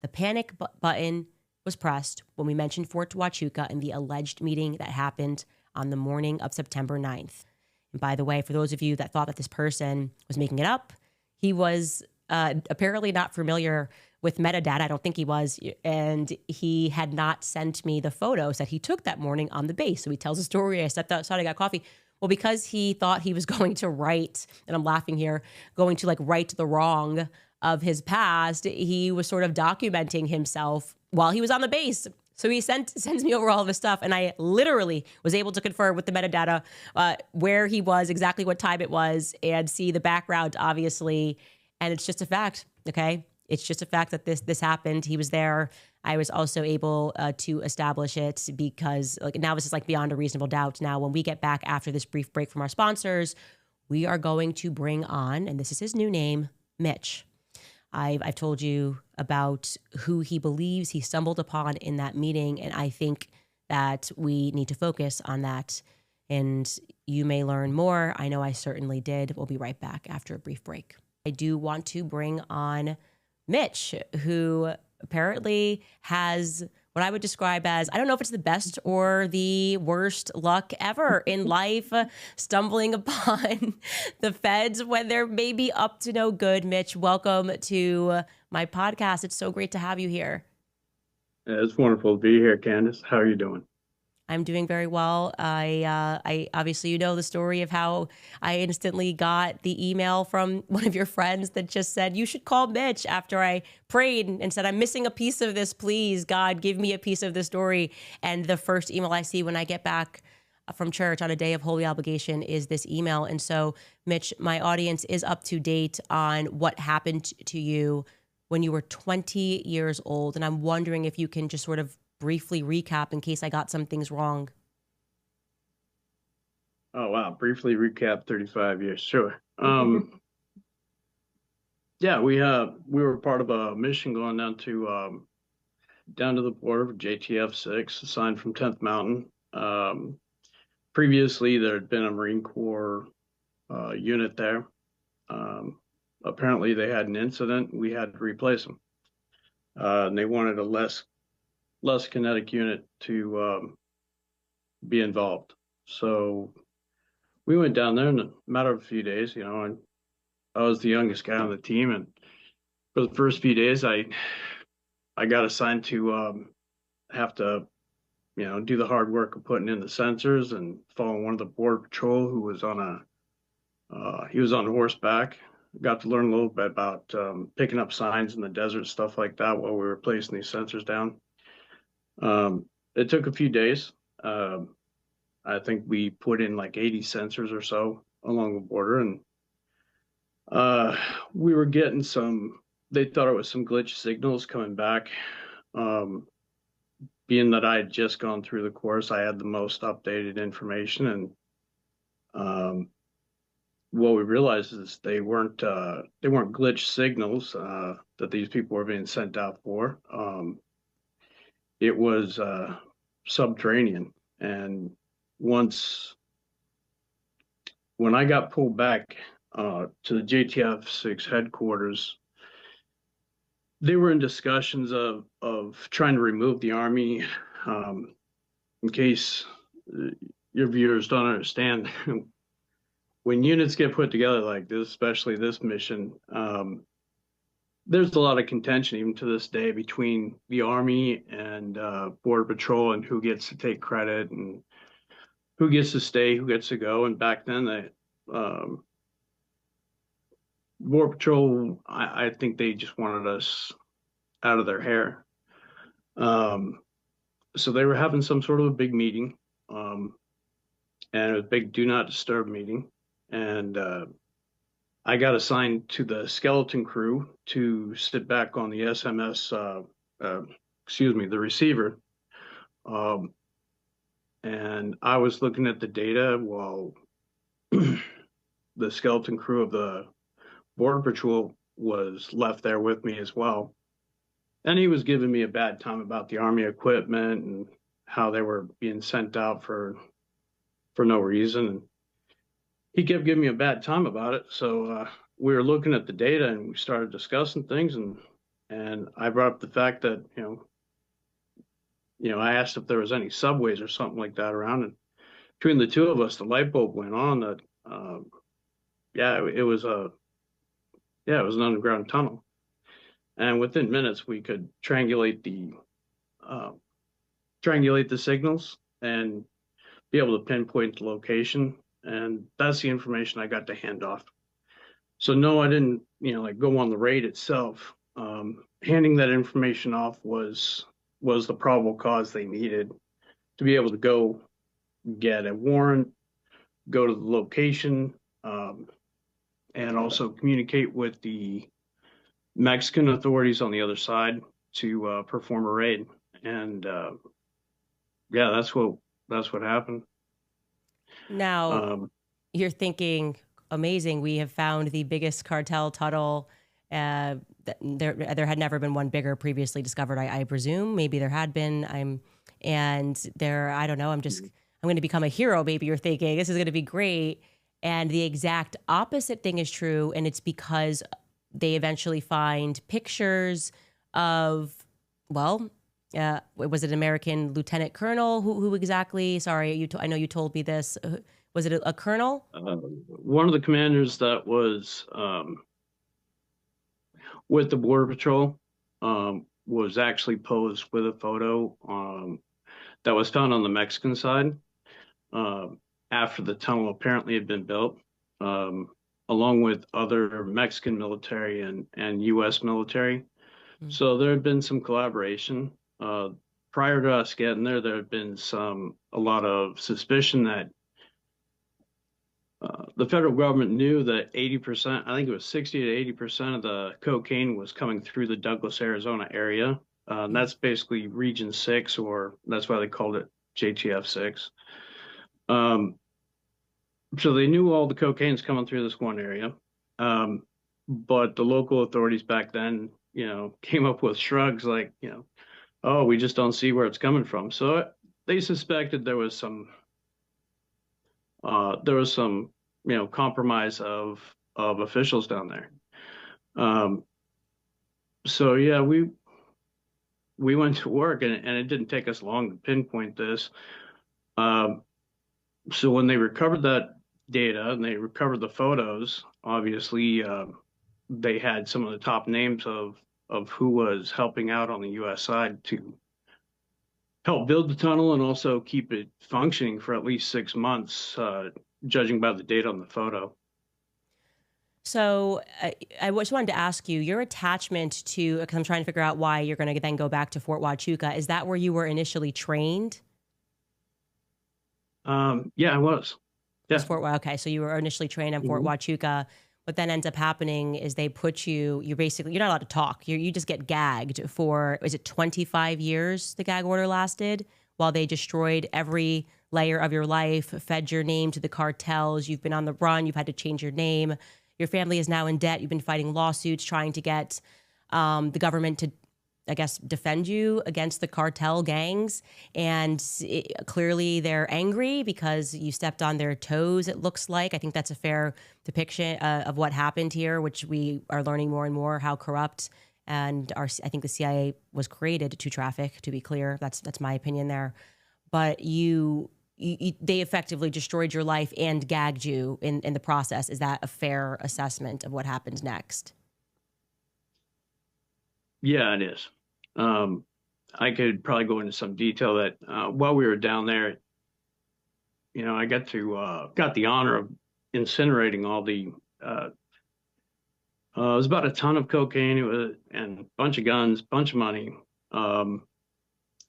The panic button was pressed when we mentioned Fort Huachuca in the alleged meeting that happened on the morning of September 9th. And by the way, for those of you that thought that this person was making it up, he was apparently not familiar with metadata. I don't think he was. And he had not sent me the photos that he took that morning on the base. So he tells a story. I stepped outside, I got coffee. Well, because he thought he was going to right, and I'm laughing here, going to like right the wrong of his past, he was sort of documenting himself while he was on the base. So he sends me over all of his stuff, and I literally was able to confirm with the metadata where he was, exactly what time it was, and see the background, obviously. And it's just a fact, okay? It's just a fact that this happened. He was there. I was also able to establish it because like now this is like beyond a reasonable doubt. Now, when we get back after this brief break from our sponsors, we are going to bring on, and this is his new name, Mitch. I've told you about who he believes he stumbled upon in that meeting, and I think that we need to focus on that. And you may learn more. I know I certainly did. We'll be right back after a brief break. I do want to bring on Mitch, who apparently has what I would describe as, I don't know if it's the best or the worst luck ever in life, stumbling upon the feds when they're maybe up to no good. Mitch, welcome to my podcast. It's so great to have you here. Yeah, it's wonderful to be here, Candace. How are you doing? I'm doing very well. I obviously, you know, the story of how I instantly got the email from one of your friends that just said, you should call Mitch, after I prayed and said, I'm missing a piece of this. Please, God, give me a piece of the story. And the first email I see when I get back from church on a day of holy obligation is this email. And so, Mitch, my audience is up to date on what happened to you when you were 20 years old. And I'm wondering if you can just sort of briefly recap in case I got some things wrong. Oh, wow. Briefly recap 35 years. Sure. Yeah, we were part of a mission going down to the border of JTF 6, assigned from 10th Mountain. Previously, there had been a Marine Corps unit there. Apparently, they had an incident. We had to replace them. And they wanted a less kinetic unit to be involved. So we went down there in a matter of a few days, and I was the youngest guy on the team. And for the first few days, I got assigned to have to, do the hard work of putting in the sensors and following one of the border patrol who was he was on horseback. Got to learn a little bit about picking up signs in the desert, stuff like that, while we were placing these sensors down. It took a few days. I think we put in like 80 sensors or so along the border, and we were getting they thought it was some glitch signals coming back. Being that I had just gone through the course, I had the most updated information, and what we realized is they weren't glitch signals that these people were being sent out for. It was subterranean, and when I got pulled back to the JTF 6 headquarters, they were in discussions of trying to remove the Army. In case your viewers don't understand, when units get put together like this, especially this mission, there's a lot of contention even to this day between the Army and Border Patrol and who gets to take credit and who gets to stay, who gets to go. And back then, Border Patrol, I think they just wanted us out of their hair. So they were having some sort of a big meeting, and it was a big do not disturb meeting. And I got assigned to the skeleton crew to sit back on the SMS, the receiver. And I was looking at the data while the skeleton crew of the Border Patrol was left there with me as well. And he was giving me a bad time about the Army equipment and how they were being sent out for no reason. And he kept giving me a bad time about it. So we were looking at the data and we started discussing things. And And I brought up the fact that, I asked if there was any subways or something like that around, and between the two of us, the light bulb went on that, yeah, it was an underground tunnel, and within minutes we could uh, triangulate the signals and be able to pinpoint the location, and that's the information I got to hand off. So no, I didn't, like go on the raid itself. Handing that information off was the probable cause they needed to be able to go get a warrant, go to the location, um, and also communicate with the Mexican authorities on the other side to perform a raid. And yeah, that's what happened. Now, Um, you're thinking, amazing, we have found the biggest cartel tunnel. There had never been one bigger previously discovered, I presume. Maybe there had been. I don't know, I'm going to become a hero. Maybe you're thinking, this is going to be great. And the exact opposite thing is true. And it's because they eventually find pictures of, well, was it an American lieutenant colonel? Who exactly? Sorry, I know you told me this. Was it a colonel? one of the commanders that was with the Border Patrol was actually posed with a photo that was found on the Mexican side after the tunnel apparently had been built, um, along with other Mexican military and U.S. military. Mm. So there had been some collaboration. Prior to us getting there, there had been a lot of suspicion that the federal government knew that 80%, I think it was 60 to 80% of the cocaine was coming through the Douglas, Arizona area. And Mm. that's basically Region 6, or that's why they called it JTF 6. Um, so they knew all the cocaine's coming through this one area. Um, but the local authorities back then, came up with shrugs like, oh, we just don't see where it's coming from. So they suspected there was some compromise of officials down there. Um, so yeah, we went to work, and it didn't take us long to pinpoint this. Um, so when they recovered that data and they recovered the photos, obviously they had some of the top names of who was helping out on the U.S. side to help build the tunnel and also keep it functioning for at least 6 months, judging by the data on the photo. So I just wanted to ask you, your attachment to, because I'm trying to figure out why you're going to then go back to Fort Huachuca. Is that where you were initially trained? Yeah, I was. Was Yeah. okay, so you were initially trained in Fort Mhm. Huachuca. What then ends up happening is they put you're not allowed to talk. You just get gagged for, is it 25 years the gag order lasted, while they destroyed every layer of your life, fed your name to the cartels. You've been on the run. You've had to change your name. Your family is now in debt. You've been fighting lawsuits, trying to get the government to, I guess, defend you against the cartel gangs. And clearly they're angry because you stepped on their toes, it looks like. I think that's a fair depiction of what happened here, which we are learning more and more how corrupt and I think the CIA was created to traffic, to be clear. That's my opinion there. But they effectively destroyed your life and gagged you in the process. Is that a fair assessment of what happened next? Yeah, it is. Um, I could probably go into some detail that while we were down there, I got the honor of incinerating all the. It was about a ton of cocaine, and a bunch of guns, bunch of money. Um,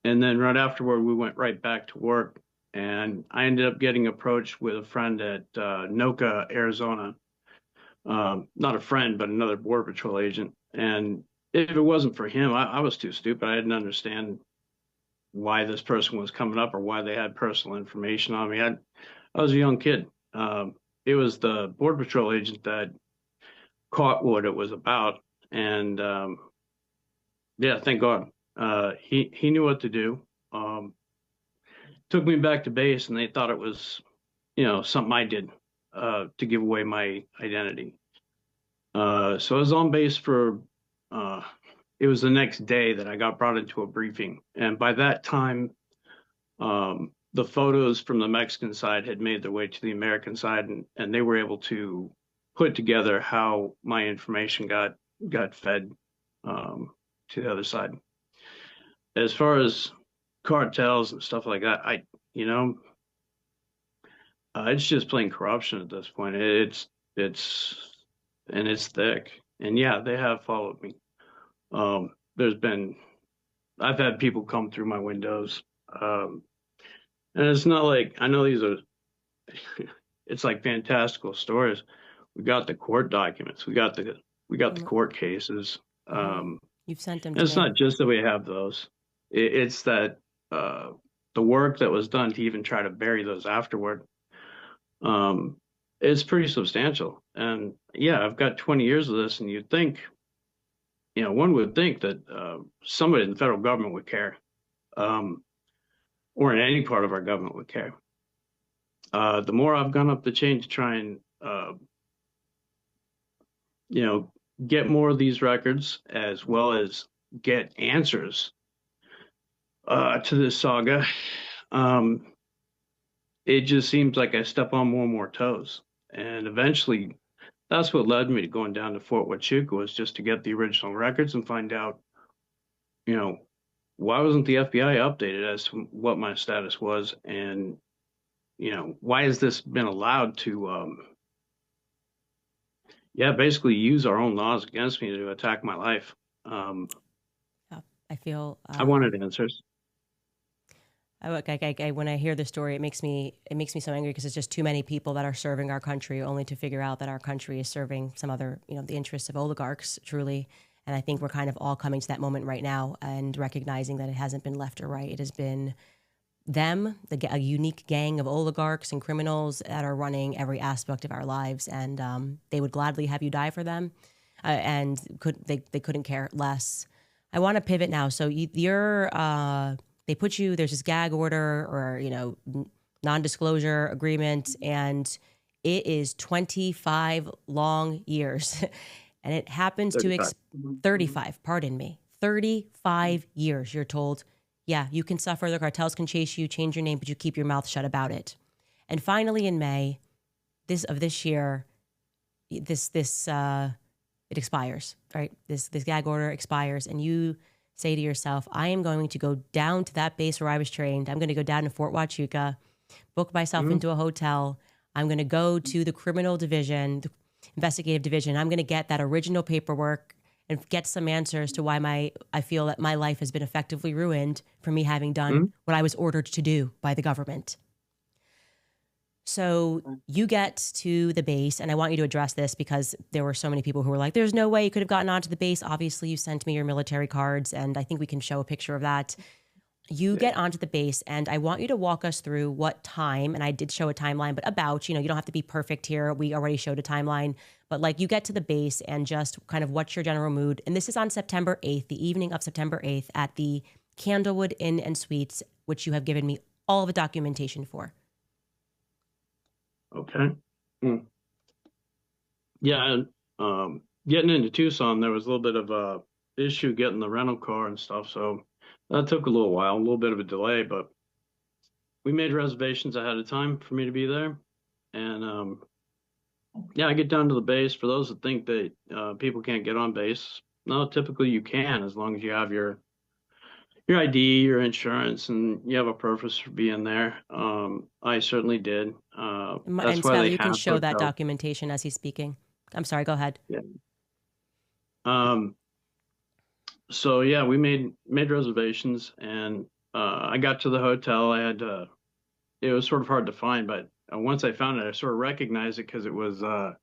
and then right afterward, we went right back to work, and I ended up getting approached with a friend at Noka, Arizona. Not a friend, but another Border Patrol agent. And if it wasn't for him, I was too stupid. I didn't understand why this person was coming up or why they had personal information on me. I was a young kid. It was the Border Patrol agent that caught what it was about. And yeah, thank God. He knew what to do. Took me back to base, and they thought it was, something I did to give away my identity. So I was on base for uh, it was the next day that I got brought into a briefing, and by that time, the photos from the Mexican side had made their way to the American side, and they were able to put together how my information got fed to the other side. As far as cartels and stuff like that, you know, it's just plain corruption at this point. It's and it's thick. And yeah, they have followed me. There's been I've had people come through my windows. And it's not like I know these are it's like fantastical stories. We got the court documents. We got the court cases. Mm-hmm. You've sent them And to it's me. not just that we have those. It's that the work that was done to even try to bury those afterward. Um, it's pretty substantial. And yeah, I've got 20 years of this, and you'd think, one would think that somebody in the federal government would care, um, or in any part of our government would care. The more I've gone up the chain to try and, you know, get more of these records as well as get answers to this saga, um, it just seems like I step on more and more toes. And eventually, that's what led me to going down to Fort Huachuca was just to get the original records and find out, you know, why wasn't the FBI updated as to what my status was, and why has this been allowed to, yeah, basically use our own laws against me to attack my life. Um, Yeah, I feel I wanted answers. when I hear the story, it makes me so angry because it's just too many people that are serving our country, only to figure out that our country is serving some other, the interests of oligarchs, truly. And I think we're kind of all coming to that moment right now and recognizing that it hasn't been left or right. It has been them, a unique gang of oligarchs and criminals that are running every aspect of our lives, and they would gladly have you die for them, and they couldn't care less. I want to pivot now. So they put you, there's this gag order or non-disclosure agreement, and it is 25 long years, and it happens to 35. 35. Pardon me, 35 years. You're told, yeah, you can suffer. The cartels can chase you, change your name, but you keep your mouth shut about it. And finally, in May this year, it expires. Right, this gag order expires, and you say to yourself, "I am going to go down to that base where I was trained. I'm going to go down to Fort Huachuca, book myself into a hotel. I'm going to go to the criminal division, the investigative division. I'm going to get that original paperwork." And get some answers to why I feel that my life has been effectively ruined for me having done what I was ordered to do by the government. So you get to the base, and I want you to address this because there were so many people who were like, there's no way you could have gotten onto the base. Obviously, you sent me your military cards, and I think we can show a picture of that. You get onto the base, and I want you to walk us through what time, and I did show a timeline, but about, you don't have to be perfect here. We already showed a timeline, but like you get to the base and just kind of what's your general mood. And this is on September 8th, the evening of September 8th at the Candlewood Inn and Suites, which you have given me all of the documentation for. Okay. Yeah, and getting into Tucson, there was a little bit of a issue getting the rental car and stuff, so that took a little while, a little bit of a delay, but we made reservations ahead of time for me to be there. And yeah, I get down to the base. For those that think that people can't get on base, no, typically you can as long as you have your ID, your insurance, and you have a purpose for being there. I certainly did. That's And why Skylar, they you can have show that hotels. documentation as he's speaking. I'm sorry, go ahead. Yeah. So yeah, we made reservations, and I got to the hotel. I had to. It was sort of hard to find, but once I found it, I sort of recognized it because it was that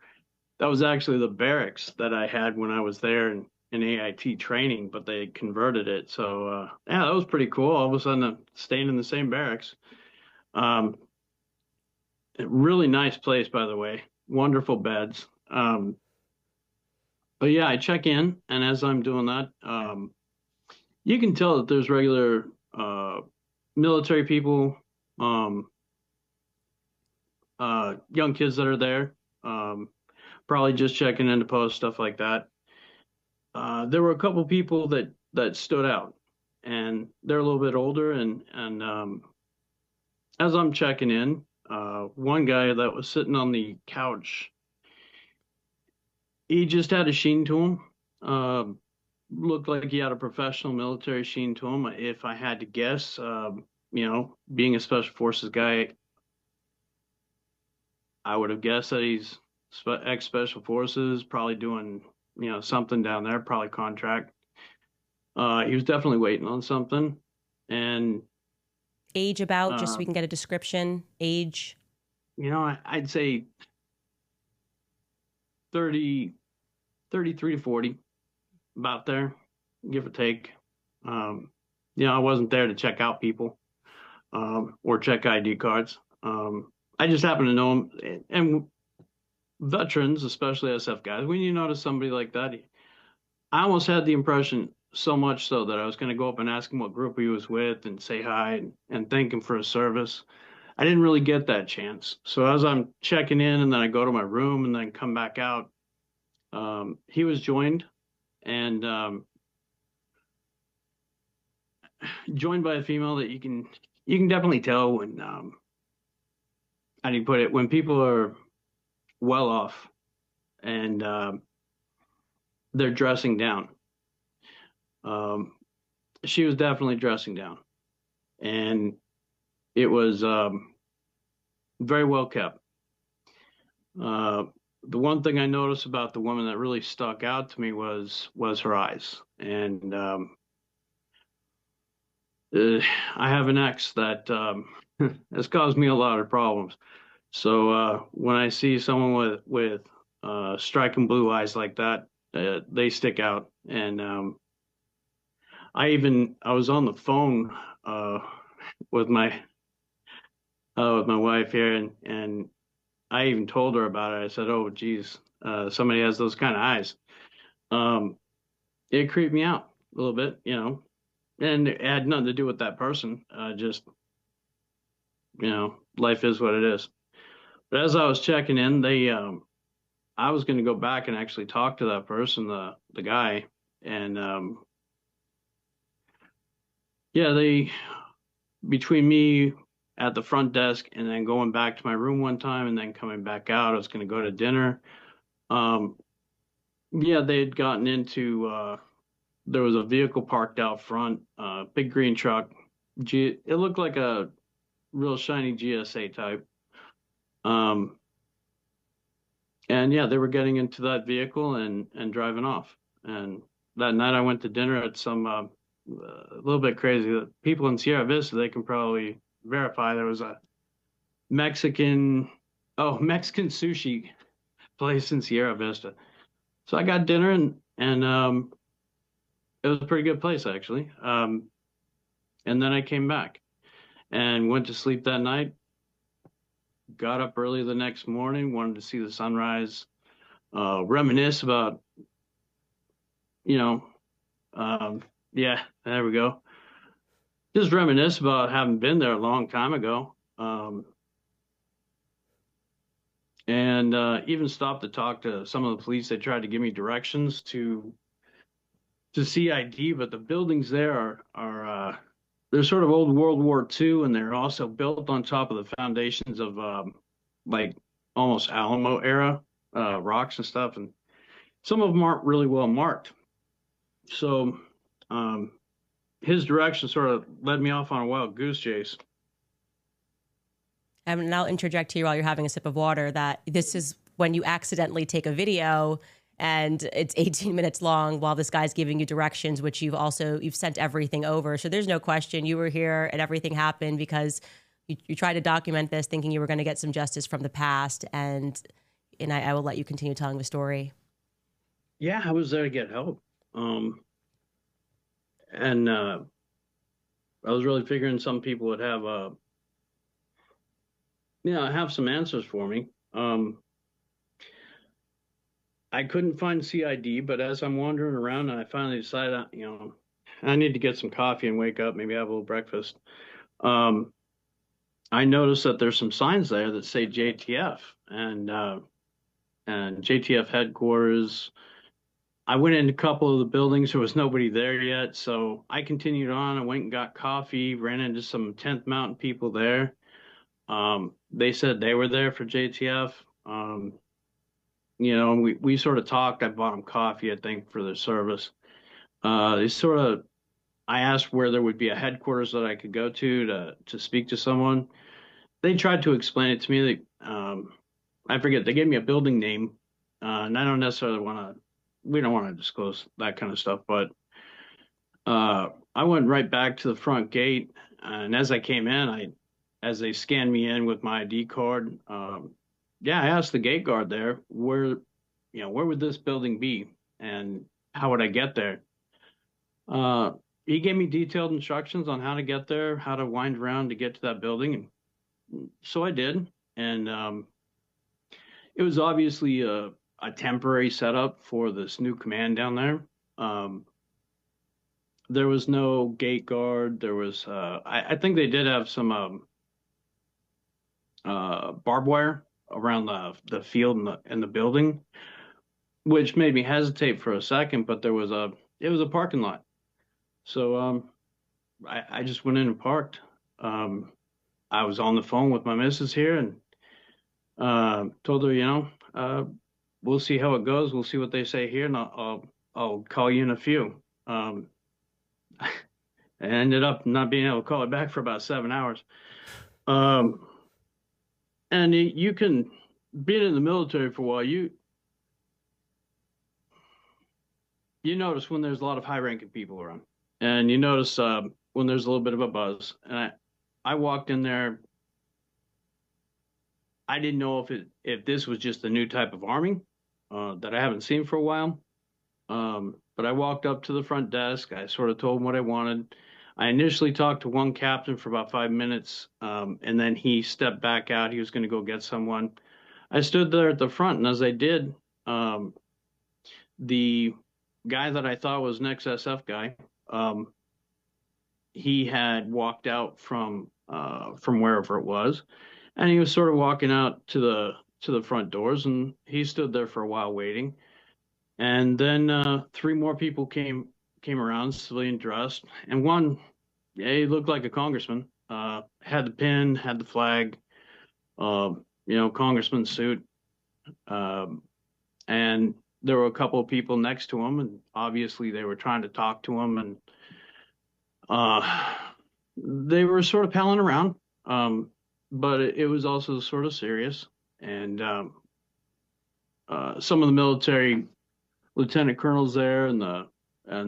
was actually the barracks that I had when I was there in AIT training, but they converted it. So yeah, that was pretty cool. All of a sudden, I'm staying in the same barracks. Um, really nice place, by the way. Wonderful beds. But yeah, I check in, and as I'm doing that, you can tell that there's regular military people, um, young kids that are there, probably just checking in to post, stuff like that. there were a couple people that stood out, and they're a little bit older. And as I'm checking in, one guy that was sitting on the couch, he just had a sheen to him. Looked like he had a professional military sheen to him. If I had to guess, being a special forces guy, I would have guessed that he's ex special forces, probably doing something down there, probably contract. He was definitely waiting on something, and Age about, just so uh, we can get a description. Age. I'd say 30, 33 to 40, about there, give or take. Um, I wasn't there to check out people or check ID cards. I just happened to know him, and veterans, especially SF guys, when you notice somebody like that, I almost had the impression so much so that I was going to go up and ask him what group he was with and say hi and thank him for his service. I didn't really get that chance. So as I'm checking in and then I go to my room and then come back out, he was joined and joined by a female that you can definitely tell when how do you put it, when people are well off and they're dressing down. Um, she was definitely dressing down, and it was very well kept. Uh, the one thing I noticed about the woman that really stuck out to me was her eyes, and I have an ex that has caused me a lot of problems. So when I see someone with striking blue eyes like that, they stick out. And I was on the phone uh, with my wife here, and I even told her about it. I said, "Oh, geez, somebody has those kind of eyes." Um, it creeped me out a little bit, and it had nothing to do with that person. Just life is what it is. But as I was checking in, I was going to go back and actually talk to that person, the guy, and yeah, they between me at the front desk and then going back to my room one time and then coming back out, I was going to go to dinner. Um, yeah, they had gotten into there was a vehicle parked out front, big green truck. It looked like a real shiny GSA type. Um, and yeah, they were getting into that vehicle and driving off. And that night I went to dinner at some a little bit crazy. The people in Sierra Vista, they can probably verify there was a Mexican, Mexican sushi place in Sierra Vista. So I got dinner and it was a pretty good place actually. And then I came back and went to sleep that night. Got up early the next morning, wanted to see the sunrise, reminisce about, you know, yeah, there we go. Just reminisce about having been there a long time ago. And even stopped to talk to some of the police. They tried to give me directions to CID, but the buildings there are they're sort of old World War II, and they're also built on top of the foundations of like almost Alamo era rocks and stuff, and some of them aren't really well marked. So um, his direction sort of led me off on a wild goose chase. And I'll interject here while you're having a sip of water that this is when you accidentally take a video and it's 18 minutes long while this guy's giving you directions, which you've sent everything over. So there's no question you were here and everything happened because you tried to document this thinking you were going to get some justice from the past. And I will let you continue telling the story. Yeah, I was there to get help. And I was really figuring some people would have have some answers for me. I couldn't find CID, but as I'm wandering around, I finally decided, I need to get some coffee and wake up, maybe have a little breakfast. Um, I noticed that there's some signs there that say JTF and JTF headquarters, I went in a couple of the buildings. There was nobody there yet, so I continued on. I went and got coffee. Ran into some 10th Mountain people there. They said they were there for JTF. And we sort of talked. I bought them coffee, I think, for their service. They sort of I asked where there would be a headquarters that I could go to speak to someone. They tried to explain it to me. I forget. They gave me a building name, and I don't necessarily want to. We don't want to disclose that kind of stuff. But I went right back to the front gate, and as I came in, as they scanned me in with my ID card, yeah, I asked the gate guard there where would this building be, and how would I get there? Uh, he gave me detailed instructions on how to get there, how to wind around to get to that building, and so I did. And it was obviously a temporary setup for this new command down there. Um, there was no gate guard. There was, I think they did have some barbed wire around the field and the building, which made me hesitate for a second. But it was a parking lot, so I just went in and parked. Um, I was on the phone with my missus here and told her, we'll see how it goes. We'll see what they say here, and I'll call you in a few. I ended up not being able to call it back for about 7 hours. Um, and you can, being in the military for a while, you notice when there's a lot of high-ranking people around, and you notice when there's a little bit of a buzz. And I walked in there. I didn't know if this was just a new type of army that I haven't seen for a while. But I walked up to the front desk. I sort of told him what I wanted. I initially talked to one captain for about 5 minutes, and then he stepped back out. He was going to go get someone. I stood there at the front, and as I did, um, the guy that I thought was an XSF guy, he had walked out from wherever it was, and he was sort of walking out to the front doors, and he stood there for a while waiting. And then three more people came around, civilian dressed, and one, yeah, he looked like a congressman. Had the pin, had the flag, congressman suit, um, and there were a couple of people next to him, and obviously they were trying to talk to him, and uh, they were sort of palling around, but it was also sort of serious, and some of the military lieutenant colonels there and the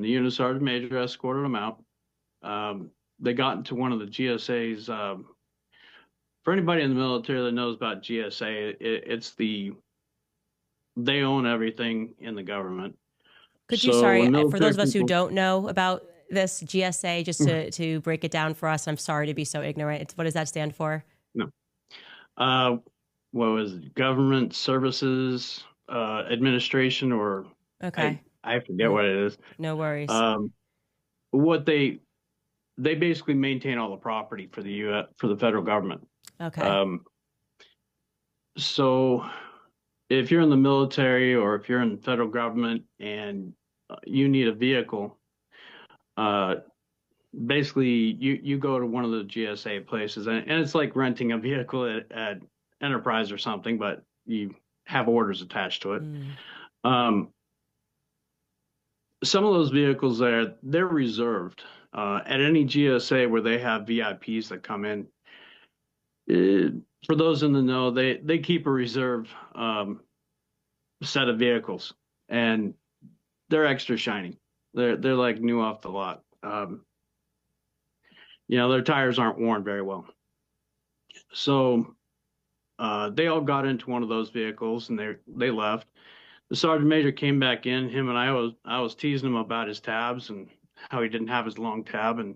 unit sergeant major escorted them out. They got into one of the GSA's. For anybody in the military that knows about GSA, they own everything in the government. Could you, So sorry, when for those military of us who people, don't know about this GSA, just to break it down for us, I'm sorry to be so ignorant. What does that stand for? no, uh, what was it? Government Services Administration, or I Okay. I forget what it is. No worries. Um, what they basically maintain all the property for the U.S. for the federal government. Okay. Um, so if you're in the military or if you're in the federal government and you need a vehicle, uh, basically you go to one of the GSA places, and it's like renting a vehicle at Enterprise or something, but you have orders attached to it. Mm. Um, some of those vehicles there, they're reserved at any GSA where they have VIPs that come in. For those in the know, they keep a reserve set of vehicles, and they're extra shiny. They're like new off the lot. Their tires aren't worn very well. So they all got into one of those vehicles and they left. The sergeant major came back in. Him and I was teasing him about his tabs and how he didn't have his long tab, and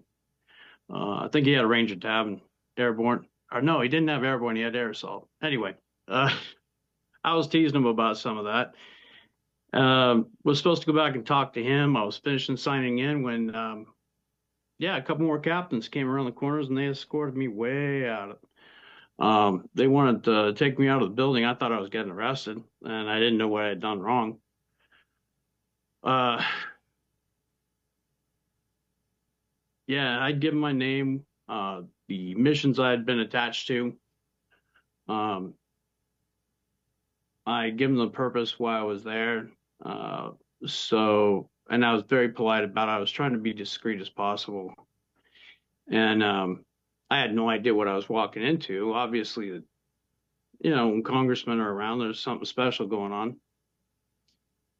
I think he had a Ranger tab and airborne. Or no, he didn't have airborne. He had air assault. Anyway, I was teasing him about some of that. Was supposed to go back and talk to him. I was finishing signing in when, yeah, a couple more captains came around the corners and they escorted me way out. They wanted to take me out of the building. I thought I was getting arrested, and I didn't know what I had done wrong. Uh, yeah, I'd give them my name, the missions I had been attached to. Um, I give them the purpose why I was there. Uh, and I was very polite about it. I was trying to be discreet as possible. And I had no idea what I was walking into. Obviously, when congressmen are around, there's something special going on.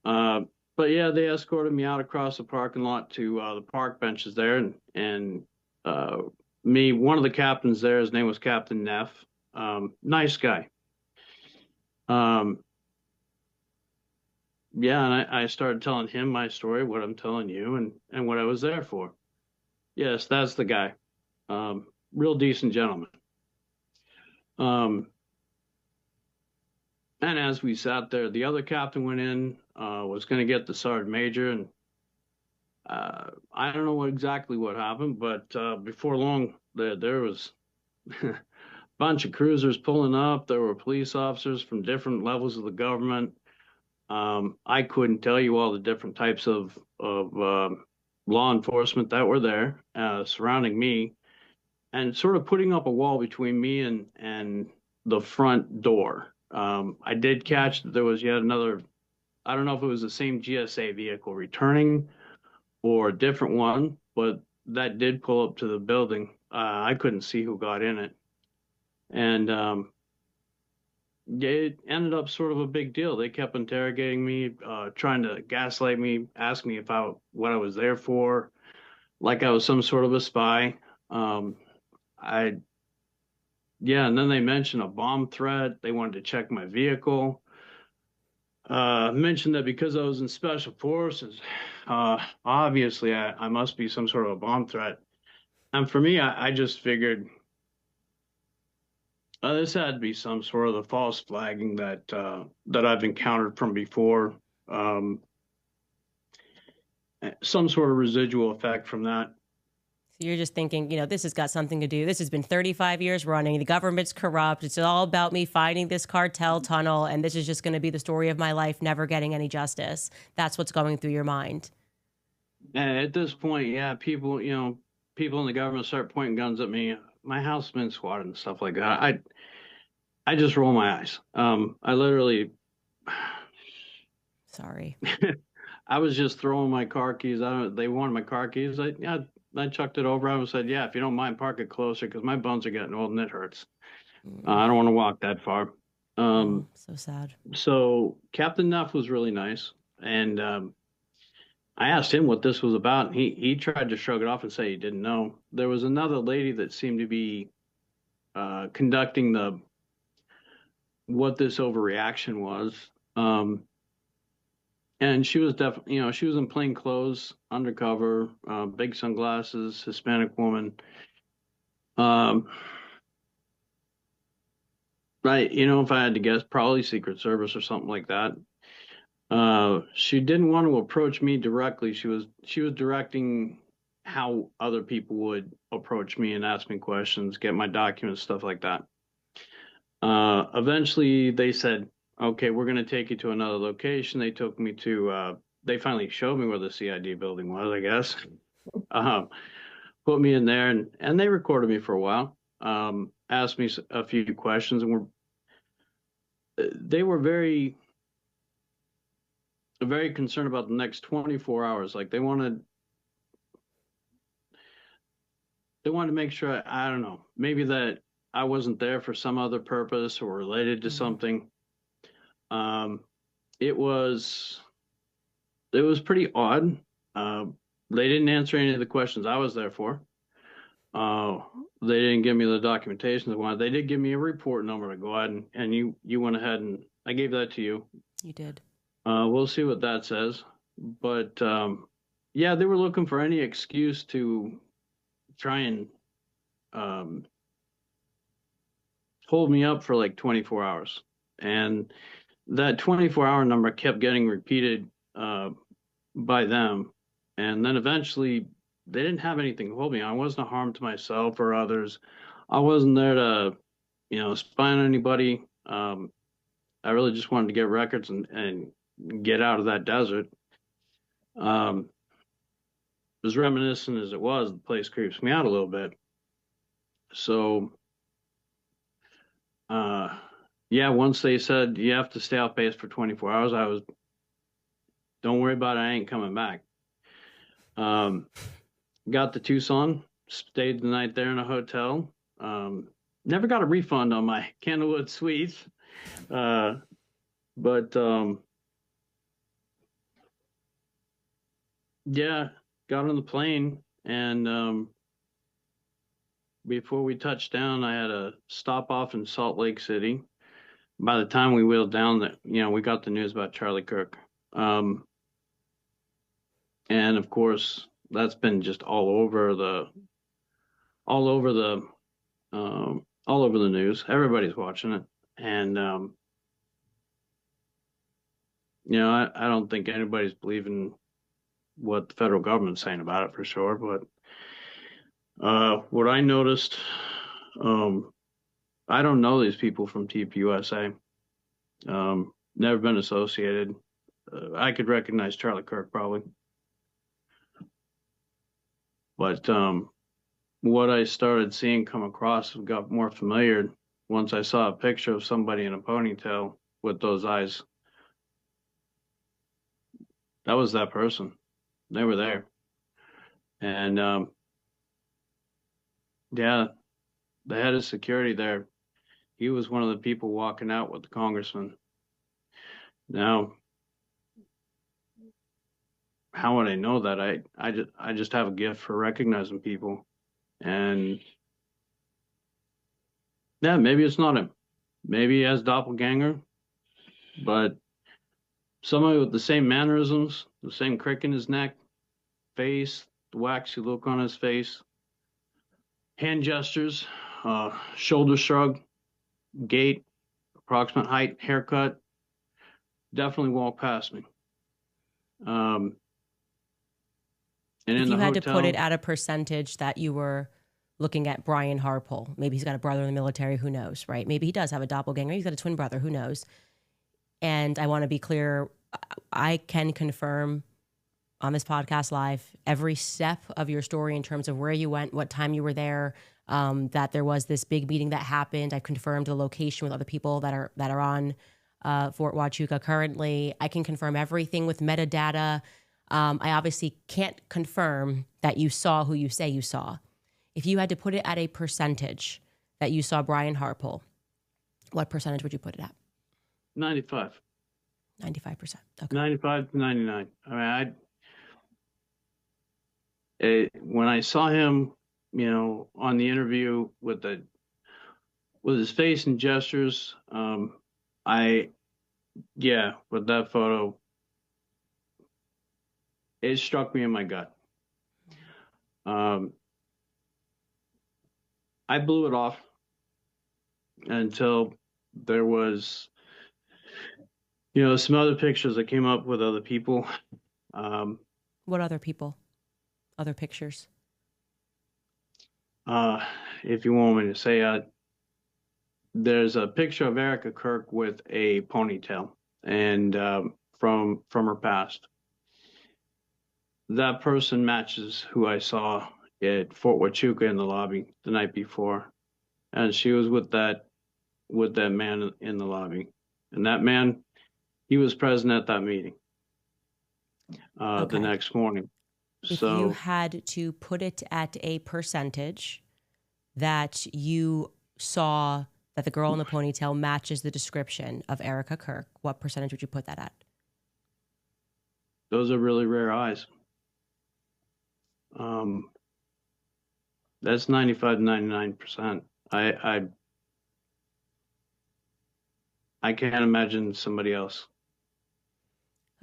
Uh, but yeah, they escorted me out across the parking lot to the park benches there, and uh, one of the captains there, his name was Captain Neff, nice guy. Um, yeah, and I started telling him my story, what I'm telling you, and what I was there for. Yes, that's the guy. Real decent gentleman. Um, and as we sat there, the other captain went in, was going to get the sergeant major, and I don't know exactly what happened, but before long, there was a bunch of cruisers pulling up. There were police officers from different levels of the government. I couldn't tell you all the different types of law enforcement that were there surrounding me, and sort of putting up a wall between me and the front door. I did catch that there was yet another. I don't know if it was the same GSA vehicle returning or a different one, but that did pull up to the building. I couldn't see who got in it, and yeah, it ended up sort of a big deal. They kept interrogating me, trying to gaslight me, ask me what I was there for, like I was some sort of a spy. Um, I Yeah, and then they mentioned a bomb threat. They wanted to check my vehicle. Mentioned that because I was in special forces, obviously I must be some sort of a bomb threat. And for me, I just figured this had to be some sort of the false flagging that I've encountered from before. Um, some sort of residual effect from that. So you're just thinking, this has got something to do. This has been 35 years running. The government's corrupt. It's all about me finding this cartel tunnel, and this is just going to be the story of my life, never getting any justice. That's what's going through your mind. And at this point, yeah, people in the government start pointing guns at me. My house has been squatted and stuff like that. I just roll my eyes. I literally, Sorry. I was just throwing my car keys. They wanted my car keys. I chucked it over. I said, yeah, if you don't mind, park it closer because my bones are getting old and it hurts. I don't want to walk that far. So sad. So Captain Neff was really nice, and I asked him what this was about, and he tried to shrug it off and say he didn't know. There was another lady that seemed to be conducting the what this overreaction was. And she was definitely, she was in plain clothes, undercover, big sunglasses, Hispanic woman. Um, right, if I had to guess, probably Secret Service or something like that. She didn't want to approach me directly. She was directing how other people would approach me and ask me questions, get my documents, stuff like that. Eventually, they said, "Okay, we're going to take you to another location." They took me to. They finally showed me where the CID building was, I guess. Um, Put me in there, and they recorded me for a while. Asked me a few questions, and they were very very concerned about the next 24 hours. Like they wanted to make sure I don't know, maybe that I wasn't there for some other purpose or related to something. Um, it was it was pretty odd. Uh, they didn't answer any of the questions I was there for. Uh, they didn't give me the documentation they wanted. They did give me a report number to go ahead and you went ahead and I gave that to you. You did. We'll see what that says. But yeah, they were looking for any excuse to try and um, hold me up for like 24 hours. And that 24-hour number kept getting repeated by them. And then eventually they didn't have anything to hold me. I wasn't a harm to myself or others. I wasn't there to, spy on anybody. I really just wanted to get records and get out of that desert. Um, as reminiscent as it was, the place creeps me out a little bit. So, uh, yeah, once they said you have to stay off base for 24 hours, don't worry about it, I ain't coming back. Um, got to Tucson, stayed the night there in a hotel. Um, never got a refund on my Candlewood Suites, uh, but yeah, got on the plane, and before we touched down, I had a stop off in Salt Lake City. By the time we wheeled down, that we got the news about Charlie Kirk, and of course that's been just all over the all over the news. Everybody's watching it, and I don't think anybody's believing what the federal government's saying about it for sure. But what I noticed, um, I don't know these people from TPUSA. Never been associated. I could recognize Charlie Kirk probably, but what I started seeing come across got more familiar once I saw a picture of somebody in a ponytail with those eyes. That was that person. They were there, and yeah, the head of security there, he was one of the people walking out with the congressman. Now, how would I know that? I just have a gift for recognizing people, and yeah, maybe it's not him. Maybe he has doppelganger, but somebody with the same mannerisms, the same crick in his neck, face, the waxy look on his face, hand gestures, shoulder shrug, gait, approximate height, haircut, definitely walked past me. Um, and If in you the had to put it hotel, at a percentage that you were looking at Brian Harpole, maybe he's got a brother in the military, who knows, right? Maybe he does have a doppelganger. He's got a twin brother, who knows? And I want to be clear, I can confirm on this podcast live every step of your story in terms of where you went, what time you were there, that there was this big meeting that happened. I confirmed the location with other people that are on Fort Huachuca currently. I can confirm everything with metadata. I obviously can't confirm that you saw who you say you saw. If you had to put it at a percentage that you saw Brian Harpole, what percentage would you put it at? 95. 95%. Okay. 95 to 99. I mean, when I saw him, on the interview with his face and gestures, with that photo, it struck me in my gut. I blew it off until there was, some other pictures that came up with other people. What other people? Other pictures? If you want me to say, there's a picture of Erika Kirk with a ponytail, and from her past. That person matches who I saw at Fort Huachuca in the lobby the night before, and she was with that man in the lobby, and that man, he was present at that meeting the next morning. If you So had to put it at a percentage that you saw that the girl in the ponytail matches the description of Erika Kirk, what percentage would you put that at? those are really rare eyes. That's 95 to 99%. I can't imagine somebody else.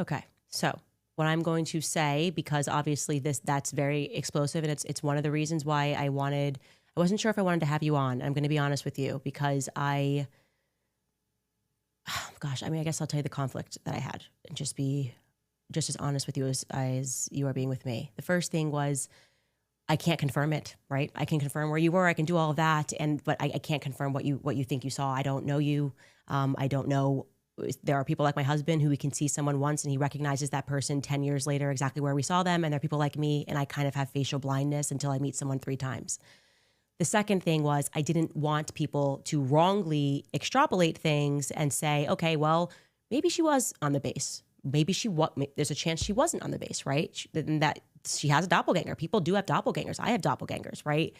Okay. So what I'm going to say, because obviously that's very explosive, and it's one of the reasons why I wasn't sure if I wanted to have you on. I'm going to be honest with you, because I guess I'll tell you the conflict that I had and just be just as honest with you as you are being with me. The first thing was, I can't confirm it, right? I can confirm where you were. I can do all of that. But I can't confirm what you think you saw. I don't know you. I don't know there are people like my husband who we can see someone once and he recognizes that person 10 years later exactly where we saw them. And there are people like me, and I kind of have facial blindness until I meet someone 3 times. The second thing was I didn't want people to wrongly extrapolate things and say, okay, well, maybe she was on the base. Maybe there's a chance she wasn't on the base, right? That she has a doppelganger. People do have doppelgangers. I have doppelgangers, right?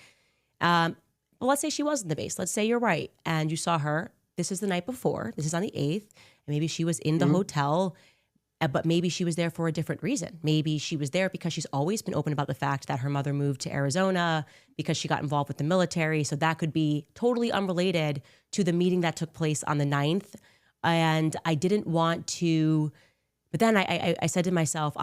But let's say she was in the base. Let's say you're right and you saw her. This is the night before. This is on the 8th. And maybe she was in the hotel, but maybe she was there for a different reason. Maybe she was there because she's always been open about the fact that her mother moved to Arizona because she got involved with the military. So that could be totally unrelated to the meeting that took place on the 9th. And I didn't want to, but then I said to myself,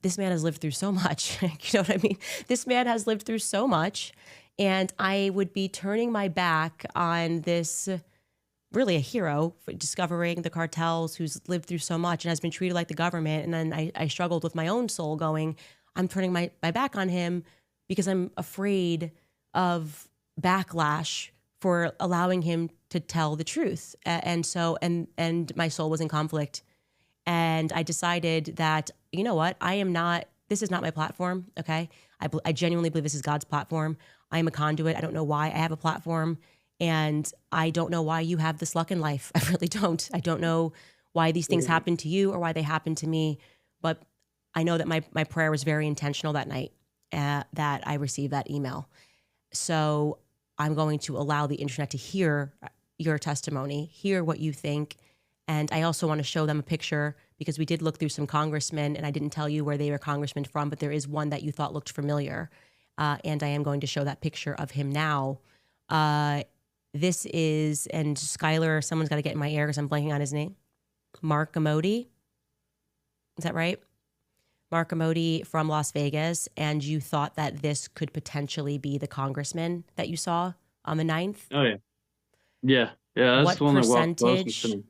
this man has lived through so much. You know what I mean? This man has lived through so much. And I would be turning my back on this really a hero for discovering the cartels who's lived through so much and has been treated like the government. And then I struggled with my own soul going, I'm turning my back on him because I'm afraid of backlash for allowing him to tell the truth. And my soul was in conflict. And I decided that, you know what, this is not my platform, okay? I genuinely believe this is God's platform. I am a conduit. I don't know why I have a platform. And I don't know why you have this luck in life. I really don't. I don't know why these things happen to you or why they happen to me. But I know that my prayer was very intentional that night that I received that email. So I'm going to allow the internet to hear your testimony, hear what you think. And I also want to show them a picture because we did look through some congressmen and I didn't tell you where they were congressmen from, but there is one that you thought looked familiar. And I am going to show that picture of him now. This is, and Skylar, someone's got to get in my ear because I'm blanking on his name. Mark Amodei. Is that right? Mark Amodei from Las Vegas. And you thought that this could potentially be the congressman that you saw on the 9th? Oh, yeah. Yeah. Yeah, that's the one that walked closest to me.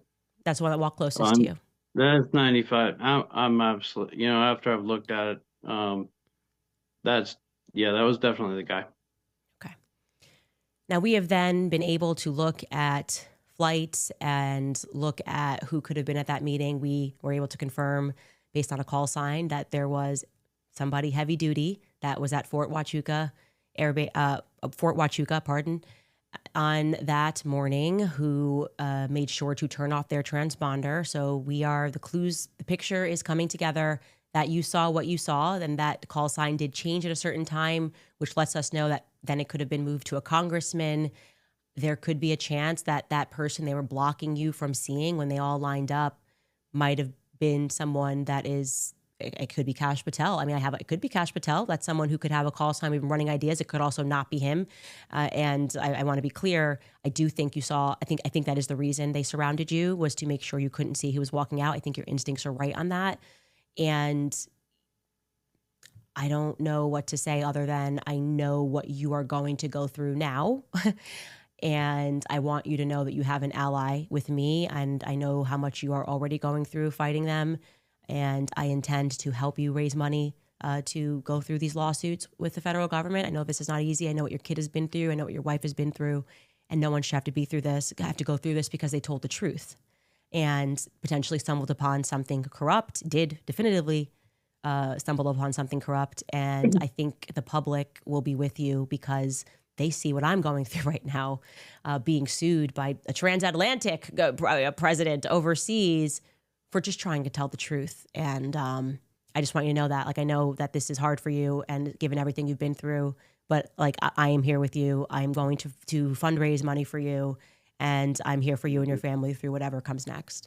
That's the one that walked closest to you? That's 95. I'm absolutely, after I've looked at it, that was definitely the guy. Okay. Now, we have then been able to look at flights and look at who could have been at that meeting. We were able to confirm, based on a call sign, that there was somebody heavy duty that was at Fort Huachuca, on that morning who made sure to turn off their transponder. So the picture is coming together that you saw what you saw, then that call sign did change at a certain time, which lets us know that then it could have been moved to a congressman. There could be a chance that that person they were blocking you from seeing when they all lined up might have been someone that is, it could be Kash Patel. I mean, it could be Kash Patel. That's someone who could have a call sign. We've been running ideas. It could also not be him. And I want to be clear. I do think you saw, I think that is the reason they surrounded you, was to make sure you couldn't see who was walking out. I think your instincts are right on that. And I don't know what to say other than I know what you are going to go through now. And I want you to know that you have an ally with me. And I know how much you are already going through fighting them. And I intend to help you raise money to go through these lawsuits with the federal government. I know this is not easy. I know what your kid has been through. I know what your wife has been through. And no one should have to go through this because they told the truth and potentially stumbled upon something corrupt, did definitively stumble upon something corrupt. And I think the public will be with you because they see what I'm going through right now, being sued by a transatlantic president overseas for just trying to tell the truth. And I just want you to know that, I know that this is hard for you and given everything you've been through, but I am here with you. I'm going to fundraise money for you, and I'm here for you and your family through whatever comes next.